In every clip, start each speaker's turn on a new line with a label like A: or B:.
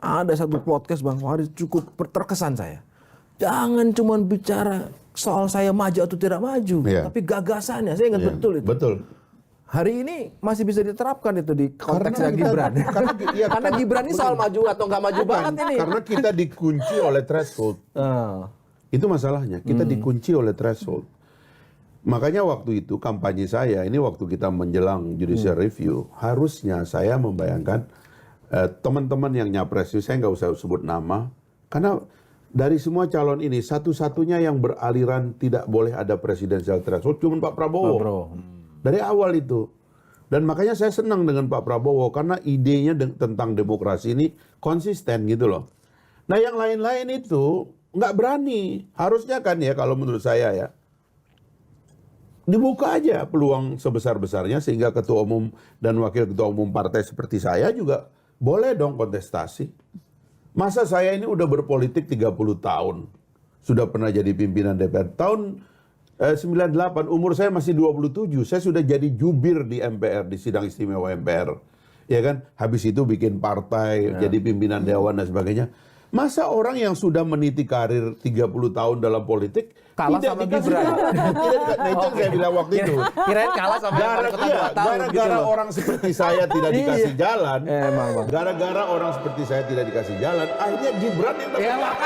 A: Ada satu podcast Bang Farid cukup terkesan saya. Jangan cuma bicara soal saya maju atau tidak maju, tapi gagasannya. Saya ingat betul itu.
B: Betul.
A: Hari ini masih bisa diterapkan itu di konteksnya Gibran. Karena Gibran ini soal maju atau nggak maju banget ini.
B: Karena kita dikunci oleh threshold. Itu masalahnya, kita dikunci oleh threshold. Makanya waktu itu kampanye saya, ini waktu kita menjelang judicial review, harusnya saya membayangkan teman-teman yang nyapres, saya nggak usah sebut nama, karena dari semua calon ini, satu-satunya yang beraliran tidak boleh ada presidensial threshold cuma Pak Prabowo. Dari awal itu. Dan makanya saya senang dengan Pak Prabowo, karena idenya tentang demokrasi ini konsisten gitu loh. Nah yang lain-lain itu nggak berani. Harusnya kan ya kalau menurut saya ya, dibuka aja peluang sebesar-besarnya sehingga ketua umum dan wakil ketua umum partai seperti saya juga boleh dong kontestasi. Masa saya ini udah berpolitik 30 tahun. Sudah pernah jadi pimpinan DPR. Tahun 98, umur saya masih 27. Saya sudah jadi jubir di MPR, di sidang istimewa MPR. Ya kan? Habis itu bikin partai, jadi pimpinan dewan dan sebagainya. Masa orang yang sudah meniti karir 30 tahun dalam politik
A: kalah sama Gibran.
B: Nah itu yang saya bilang waktu itu.
A: Kirain kalah sama
B: gara-gara orang seperti saya tidak dikasih jalan. Gara-gara orang seperti saya tidak dikasih jalan, akhirnya Gibran yang dapat.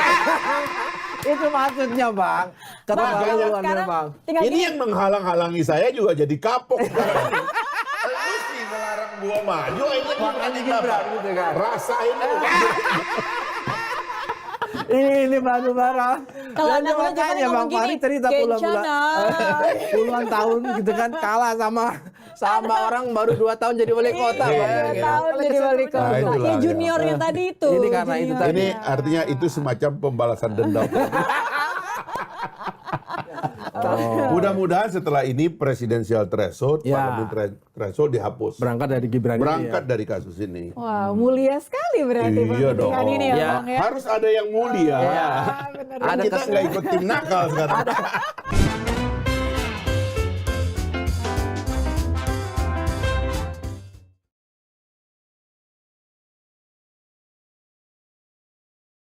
A: Itu maksudnya Bang.
C: Sekarang
A: Bang.
B: Ini yang menghalang-halangi saya juga jadi kapok sekarang ini. Lu sih melarang gua maju, akhirnya Gibran
A: gitu kan.
B: Rasain lu.
A: Ini baru-baru.
C: Kalau
A: Dan
C: anak muda zaman
A: makanya Bang
C: ngomong gini,
A: Farid cerita puluhan tahun gitu kan kalah sama orang baru 2 tahun jadi wali kota.
C: Iya, 2 tahun jadi wali kota.
B: Nah, itulah,
C: Ya juniornya tadi itu.
A: Ini karena itu tadi.
B: Ini artinya itu semacam pembalasan dendam. Mudah-mudahan setelah ini presidensial threshold, parliamentary threshold dihapus.
A: Berangkat dari Gibran.
B: Berangkat dari kasus ini.
C: Wah, mulia sekali berarti pernikahan ini ya, Bang ya.
B: Harus ada yang mulia.
C: Benar.
B: Kita nggak ikut tim nakal sekarang.